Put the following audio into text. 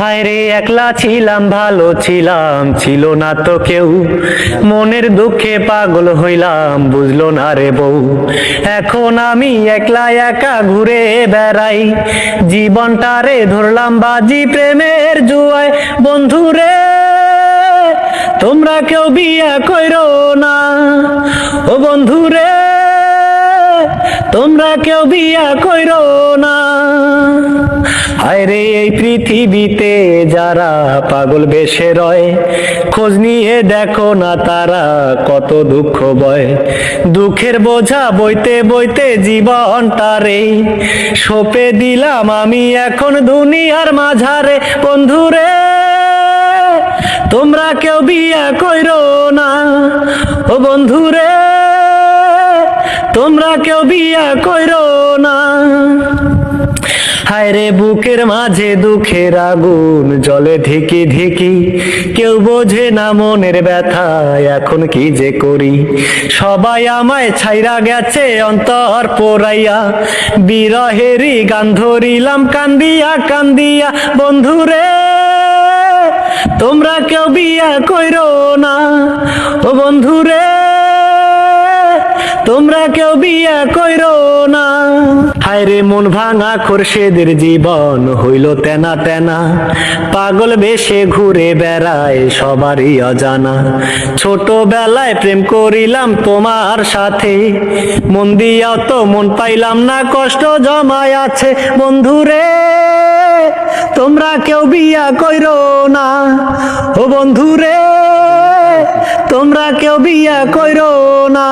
হায় রে একলা ছিলাম ভালো ছিলাম, ছিল না তো কেউ। মনের দুঃখে পাগল হইলাম, বুঝলো না রে বউ। এখন আমি একলা একা ঘুরে বেড়াই, জীবনটারে ধরলাম বাজি প্রেমের জুয়ায়। বন্ধুরে তোমরা কেউ বিয়া কইরো না, ও বন্ধুরে তোমরা কেউ বিয়া কইরো না। হায় রে এই পৃথিবীতে যারা পাগল বেশে রয়, খোঁজ নিয়ে দেখো না তারা কত দুঃখ বয়। দুঃখের বোঝা বইতে বইতে জীবনটারে সঁপে দিলাম আমি এখন দুনিয়ার মাঝারে। বন্ধুরে তোমরা কেউ বিয়া কইরো না, ও বন্ধুরে তোমরা কেউ বিয়া কইরো না। হায় রে বুকের মাঝে দুঃখের আগুন জ্বলে ধিকি ধিকি, কেউ বোঝে না মনের ব্যথা এখন কি যে করি। সবাই আমায় ছাইরা গেছে অন্তর পোড়াইয়া, বিরহেরই গান ধরিলাম কান্দিয়া কান্দিয়া। বন্ধুরে তোমরা কেউ বিয়া কইরো না, ও বন্ধুরে তোমরা কেউ বিয়া কইরো না। হায় রে মন ভাঙা খোরশেদের জীবন হইল তেনা তেনা, পাগল বেশে ঘুরে বেড়ায় সবারই অজানা। ছোটবেলায় প্রেম করিলাম তোমার সাথে, মন দিয়াও তো মন পাইলাম না, কষ্ট জমায় আছে। বন্ধুরে তোমরা কেউ বিয়া কইরো না, ও বন্ধুরে তোমরা কেউ বিয়া কইরো না।